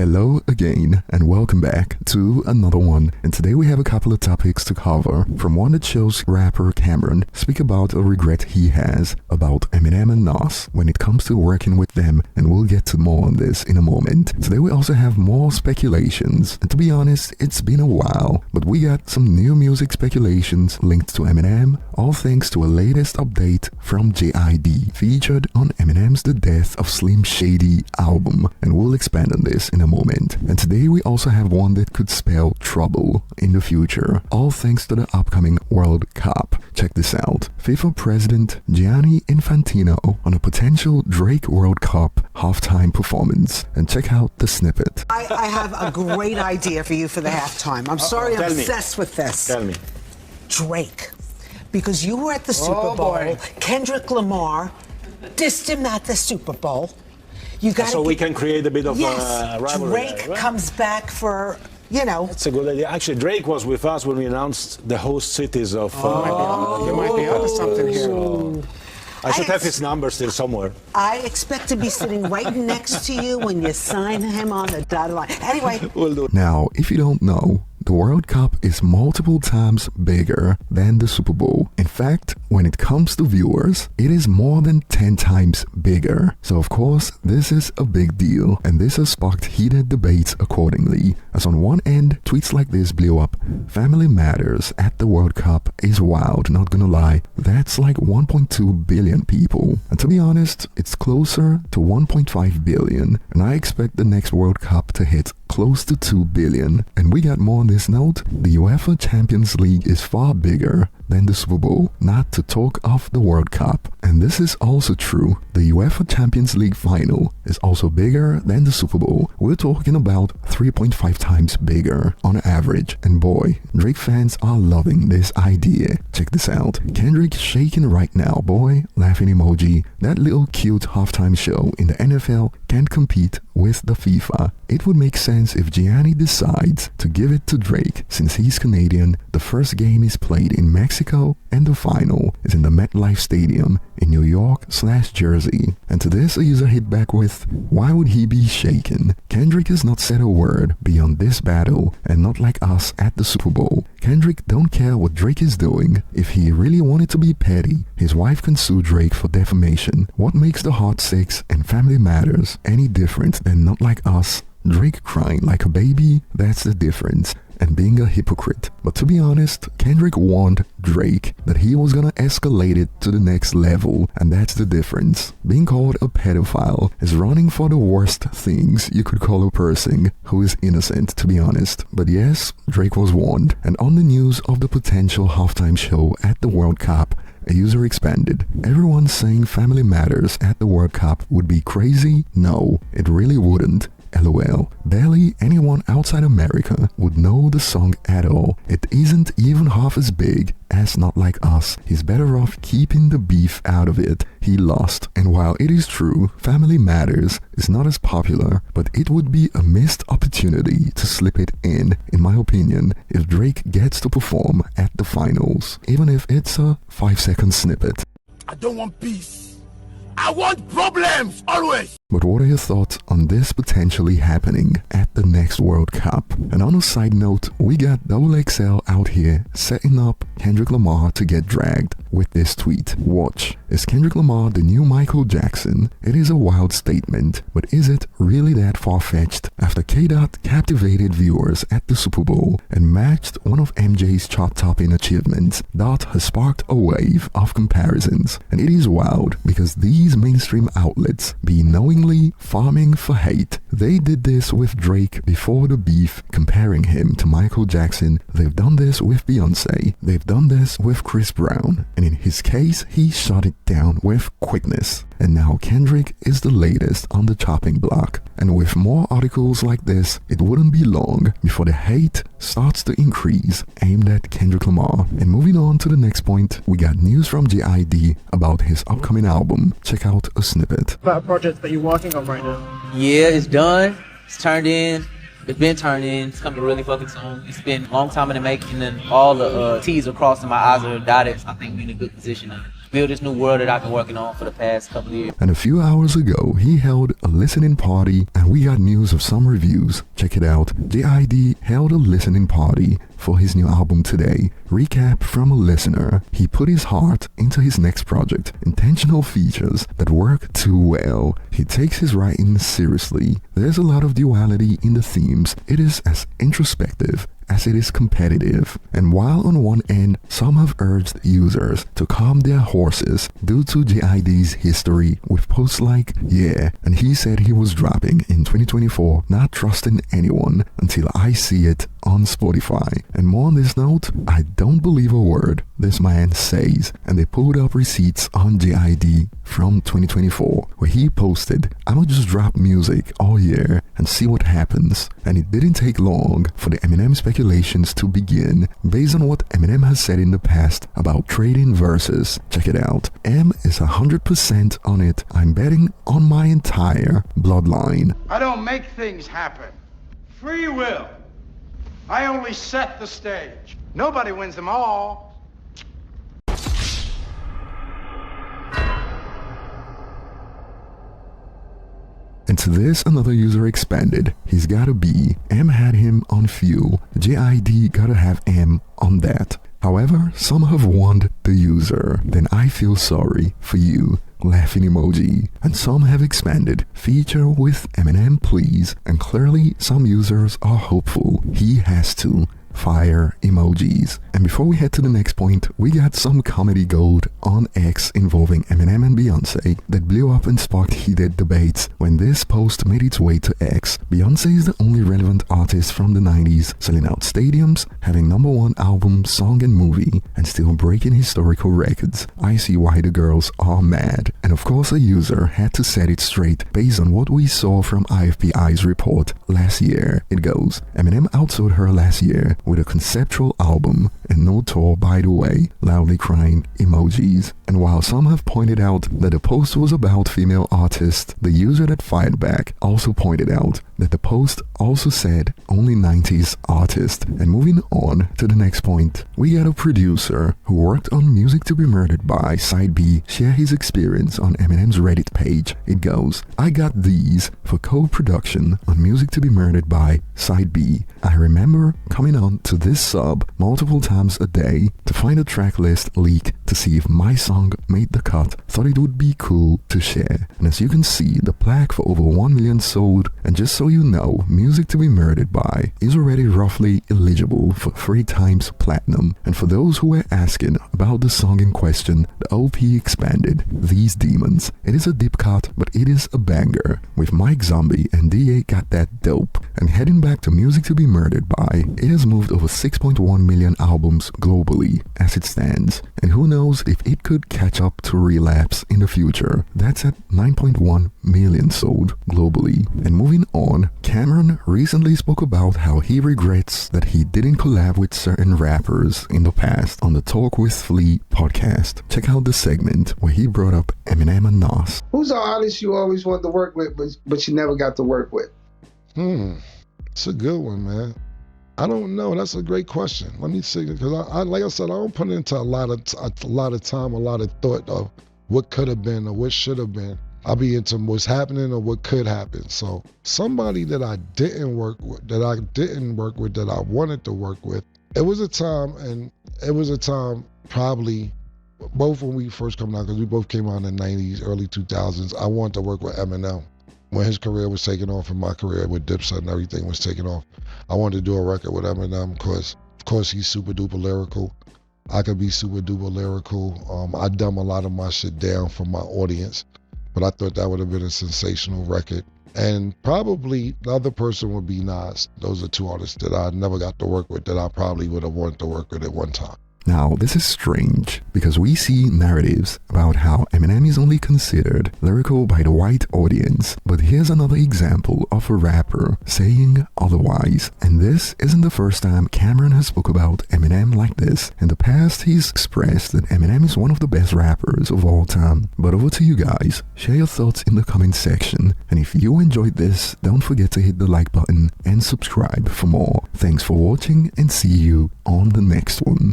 Hello again and welcome back to another one, and today we have a couple of topics to cover. From one that shows rapper Cameron speak about a regret he has about Eminem and Nas when it comes to working with them, and we'll get to more on this in a moment. Today we also have more speculations, and to be honest, it's been a while, but we got some new music speculations linked to Eminem, all thanks to a latest update from JID featured on Eminem's The Death of Slim Shady album, and we'll expand on this in a moment. And today we also have one that could spell trouble in the future, all thanks to the upcoming World Cup. Check this out. FIFA President Gianni Infantino on a potential Drake World Cup halftime performance. And check out the snippet. I have a great idea for you for the halftime. I'm sorry I'm obsessed with this. Tell me. Drake. Because you were at the Super Bowl. Boy. Kendrick Lamar dissed him at the Super Bowl. You got So we can create a bit of yes, rivalry. Drake right? comes back for, you know. That's a good idea. Actually, Drake was with us when we announced the host cities of. You might be onto something here. So I should have his number still somewhere. I expect to be sitting right next to you when you sign him on the dotted line. Anyway. We'll do it. Now, if you don't know, the World Cup is multiple times bigger than the Super Bowl. In fact, when it comes to viewers, it is more than 10 times bigger. So of course, this is a big deal, and this has sparked heated debates accordingly. As on one end, tweets like this blew up. Family matters at the World Cup is wild, not gonna lie. That's like 1.2 billion people. And to be honest, it's closer to 1.5 billion. And I expect the next World Cup to hit close to 2 billion. And we got more on this note. The UEFA Champions League is far bigger than the Super Bowl, not to talk of the World Cup. And this is also true. The UEFA Champions League final is also bigger than the Super Bowl. We're talking about 3.5 times bigger on average. And boy, Drake fans are loving this idea. Check this out. Kendrick shaking right now, boy. Laughing emoji. That little cute halftime show in the NFL can't compete with the FIFA. It would make sense if Gianni decides to give it to Drake. Since he's Canadian, the first game is played in Mexico and the final is in the MetLife Stadium in New York/Jersey. And to this a user hit back with, why would he be shaken? Kendrick has not said a word beyond this battle, and not like us at the Super Bowl. Kendrick don't care what Drake is doing. If he really wanted to be petty, his wife can sue Drake for defamation. What makes the Hot Six and Family Matters any different than not like us? Drake crying like a baby, that's the difference, and being a hypocrite. But to be honest, Kendrick warned Drake that he was gonna escalate it to the next level, and that's the difference. Being called a pedophile is running for the worst things you could call a person who is innocent, to be honest. But yes, Drake was warned. And on the news of the potential halftime show at the World Cup, a user expanded. Everyone saying Family Matters at the World Cup would be crazy? No, it really wouldn't. LOL. Barely anyone outside America would know the song at all. It isn't even half as big as Not Like Us. He's better off keeping the beef out of it. He lost. And while it is true, Family Matters is not as popular, but it would be a missed opportunity to slip it in my opinion, if Drake gets to perform at the finals, even if it's a 5-second snippet. I don't want peace. I want problems, always. But what are your thoughts on this potentially happening at the next World Cup? And on a side note, we got XXL out here setting up Kendrick Lamar to get dragged with this tweet. Watch. Is Kendrick Lamar the new Michael Jackson? It is a wild statement, but is it really that far-fetched? After K-Dot captivated viewers at the Super Bowl and matched one of MJ's chart-topping achievements, Dot has sparked a wave of comparisons. And it is wild because these mainstream outlets be knowingly farming for hate. They did this with Drake before the beef, comparing him to Michael Jackson. They've done this with Beyonce. They've done this with Chris Brown. And in his case, he shot it down with quickness. And now Kendrick is the latest on the chopping block. And with more articles like this, it wouldn't be long before the hate starts to increase aimed at Kendrick Lamar. And moving on to the next point, we got news from JID about his upcoming album. Check out a snippet. About a project that you're working on right now. Yeah, it's done. It's turned in. It's been turned in. It's coming really fucking soon. It's been a long time in the making, and all the T's are crossed and my I's are dotted. I think we're in a good position. build this new world that I've been working on for the past couple of years. And a few hours ago, he held a listening party and we got news of some reviews. Check it out. JID held a listening party for his new album today. Recap from a listener. He put his heart into his next project. Intentional features that work too well. He takes his writing seriously. There's a lot of duality in the themes. It is as introspective as it is competitive. And while on one end, some have urged users to calm their horses due to JID's history with posts like, yeah, and he said he was dropping in 2024, not trusting anyone until I see it on Spotify. And more on this note, I don't believe a word this man says. And they pulled up receipts on JID from 2024 where he posted, I'ma just drop music all year and see what happens. And it didn't take long for the Eminem speculations to begin based on what Eminem has said in the past about trading verses. Check it out. M is 100% on it. I'm betting on my entire bloodline. I don't make things happen. Free will. I only set the stage. Nobody wins them all. And to this, another user expanded. He's gotta be. M had him on fuel. JID gotta have M on that. However, some have warned the user. Then I feel sorry for you. Laughing emoji. And some have expanded. Feature with Eminem please. And clearly some users are hopeful. He has to. Fire emojis. And before we head to the next point, we got some comedy gold on X involving Eminem and Beyonce that blew up and sparked heated debates. When this post made its way to X, Beyonce is the only relevant artist from the 90s, selling out stadiums, having #1 album, song and movie, and still breaking historical records. I see why the girls are mad. And of course a user had to set it straight based on what we saw from IFPI's report last year. It goes, Eminem outsold her last year with a conceptual album and no tour, by the way. Loudly crying emojis. And while some have pointed out that the post was about female artists, the user that fired back also pointed out that the post also said only 90s artists. And moving on to the next point, we got a producer who worked on Music to Be Murdered by Side B share his experience on Eminem's Reddit page. It goes, I got these for co-production on Music to Be Murdered by Side B. I remember coming on to this sub multiple times a day to find a track list leak to see if my song made the cut. Thought it would be cool to share. And as you can see, the plaque for over 1 million sold. And just so you know, Music to Be Murdered by is already roughly eligible for 3 times platinum. And for those who were asking about the song in question, the OP expanded These Demons. It is a deep cut, but it is a banger. With Mike Zombie and DA got that dope. And heading back to Music to Be Murdered by, it has moved over 6.1 million albums globally as it stands. And who knows if it could catch up to Relapse in the future. That's at 9.1 million sold globally. And moving on, Cameron recently spoke about how he regrets that he didn't collab with certain rappers in the past on the Talk with Flea podcast. Check out the segment where he brought up Eminem and Nas. Who's an artist you always wanted to work with, but you never got to work with? It's a good one, man. I don't know. That's a great question. Let me see, because I like I said, I don't put into a lot of time, a lot of thought of what could have been or what should have been. I'll be into what's happening or what could happen. So somebody that I didn't work with, that I wanted to work with, it was a time probably both when we first come out, because we both came out in the 90s, early 2000s. I wanted to work with Eminem. When his career was taking off and my career with Dipset and everything was taking off, I wanted to do a record with Eminem because, of course, he's super duper lyrical. I could be super duper lyrical. I dumb a lot of my shit down for my audience, but I thought that would have been a sensational record. And probably the other person would be Nas. Those are 2 artists that I never got to work with that I probably would have wanted to work with at one time. Now, this is strange because we see narratives about how Eminem is only considered lyrical by the white audience, but here's another example of a rapper saying otherwise. And this isn't the first time Cameron has spoke about Eminem like this. In the past, he's expressed that Eminem is one of the best rappers of all time. But over to you guys. Share your thoughts in the comment section. And if you enjoyed this, don't forget to hit the like button and subscribe for more. Thanks for watching and see you on the next one.